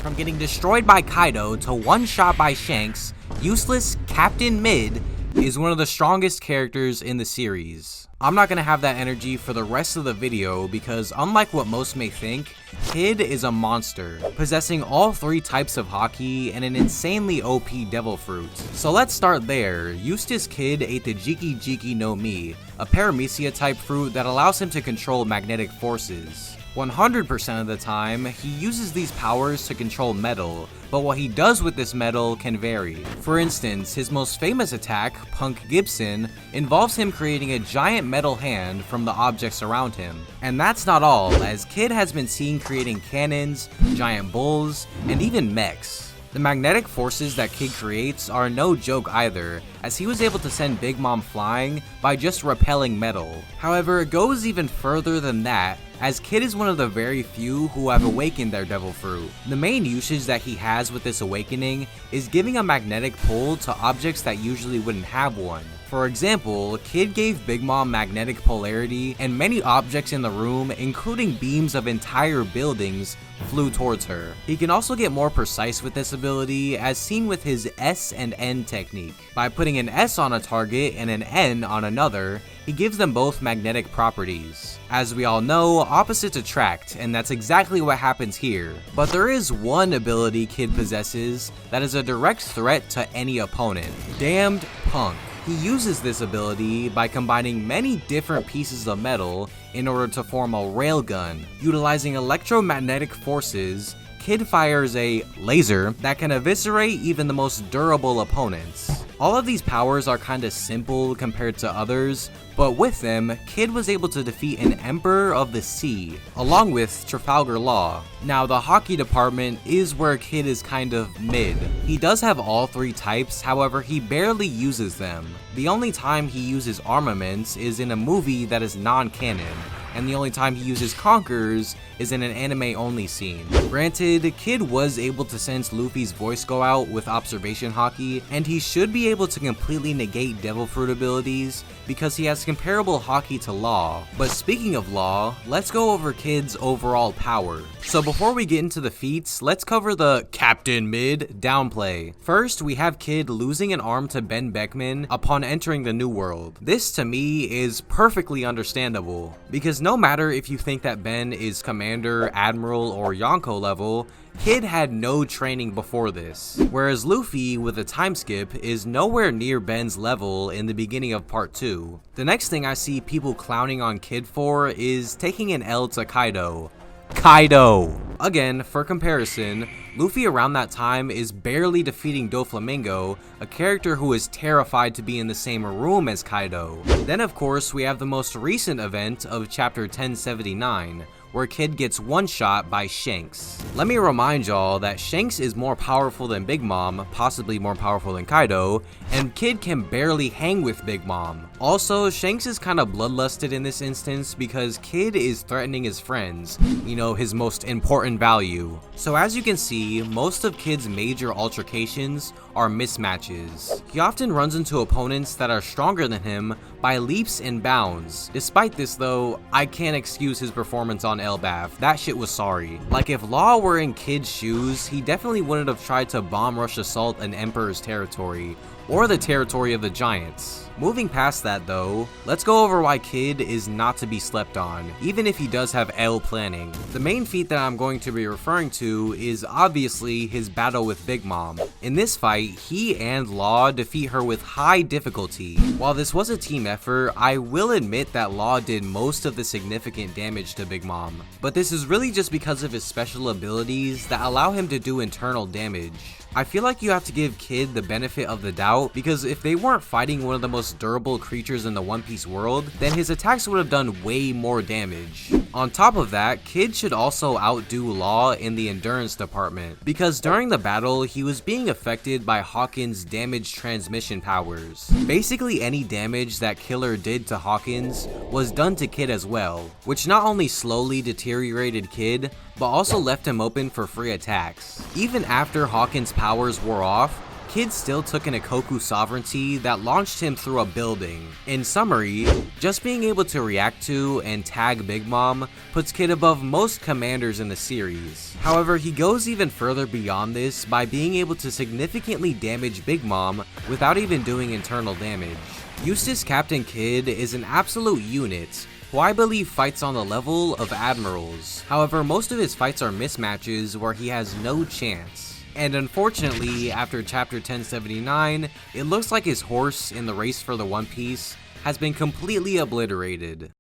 From getting destroyed by Kaido to one shot by Shanks, useless Captain Mid is one of the strongest characters in the series. I'm not going to have that energy for the rest of the video because unlike what most may think, Kid is a monster, possessing all 3 types of Haki and an insanely OP Devil Fruit. So let's start there. Eustace Kid ate the Jiki Jiki no Mi, a Paramecia type fruit that allows him to control magnetic forces. 100% of the time, he uses these powers to control metal, but what he does with this metal can vary. For instance, his most famous attack, Punk Gibson, involves him creating a giant metal hand from the objects around him. And that's not all, as Kid has been seen creating cannons, giant bulls, and even mechs. The magnetic forces that Kid creates are no joke either, as he was able to send Big Mom flying by just repelling metal. However, it goes even further than that, as Kid is one of the very few who have awakened their Devil Fruit. The main usage that he has with this awakening is giving a magnetic pull to objects that usually wouldn't have one. For example, Kid gave Big Mom magnetic polarity, and many objects in the room, including beams of entire buildings, flew towards her. He can also get more precise with this ability, as seen with his S and N technique. By putting an S on a target and an N on another, he gives them both magnetic properties. As we all know, opposites attract, and that's exactly what happens here. But there is one ability Kid possesses that is a direct threat to any opponent: Damned Punk. He uses this ability by combining many different pieces of metal in order to form a railgun. Utilizing electromagnetic forces, Kid fires a laser that can eviscerate even the most durable opponents. All of these powers are kinda simple compared to others, but with them, Kid was able to defeat an Emperor of the Sea, along with Trafalgar Law. Now, the Haki department is where Kid is kind of mid. He does have all 3 types, however, he barely uses them. The only time he uses armaments is in a movie that is non-canon, and the only time he uses Conquerors is in an anime-only scene. Granted, Kid was able to sense Luffy's voice go out with observation Haki, and he should be able to completely negate Devil Fruit abilities because he has comparable Haki to Law. But speaking of Law, let's go over Kid's overall power. So before we get into the feats, let's cover the Captain Mid downplay. First, we have Kid losing an arm to Ben Beckman upon entering the New World. This to me is perfectly understandable, because no matter if you think that Ben is Commander, Admiral, or Yonko level, Kid had no training before this, whereas Luffy, with a time skip, is nowhere near Ben's level in the beginning of part 2. The next thing I see people clowning on Kid for is taking an L to Kaido. Again, for comparison, Luffy around that time is barely defeating Doflamingo, a character who is terrified to be in the same room as Kaido. Then of course we have the most recent event of chapter 1079, where Kid gets one-shot by Shanks. Let me remind y'all that Shanks is more powerful than Big Mom, possibly more powerful than Kaido, and Kid can barely hang with Big Mom. Also, Shanks is kinda bloodlusted in this instance because Kid is threatening his friends, you know, his most important value. So as you can see, most of Kid's major altercations are mismatches. He often runs into opponents that are stronger than him by leaps and bounds. Despite this though, I can't excuse his performance on Elbaf. That shit was sorry. Like if Law were in Kid's shoes, he definitely wouldn't have tried to bomb rush assault an Emperor's territory, or the territory of the Giants. Moving past that though, let's go over why Kid is not to be slept on, even if he does have L planning. The main feat that I'm going to be referring to is obviously his battle with Big Mom. In this fight, he and Law defeat her with high difficulty. While this was a team effort, I will admit that Law did most of the significant damage to Big Mom, but this is really just because of his special abilities that allow him to do internal damage. I feel like you have to give Kid the benefit of the doubt, because if they weren't fighting one of the most durable creatures in the One Piece world, then his attacks would have done way more damage. On top of that, Kid should also outdo Law in the endurance department, because during the battle, he was being affected by Hawkins' damage transmission powers. Basically any damage that Killer did to Hawkins was done to Kid as well, which not only slowly deteriorated Kid, but also left him open for free attacks. Even after Hawkins' powers wore off, Kid still took an Ikoku sovereignty that launched him through a building. In summary, just being able to react to and tag Big Mom puts Kid above most commanders in the series. However, he goes even further beyond this by being able to significantly damage Big Mom without even doing internal damage. Eustace Captain Kidd is an absolute unit who I believe fights on the level of admirals. However, most of his fights are mismatches where he has no chance. And unfortunately, after chapter 1079, it looks like his horse in the race for the One Piece has been completely obliterated.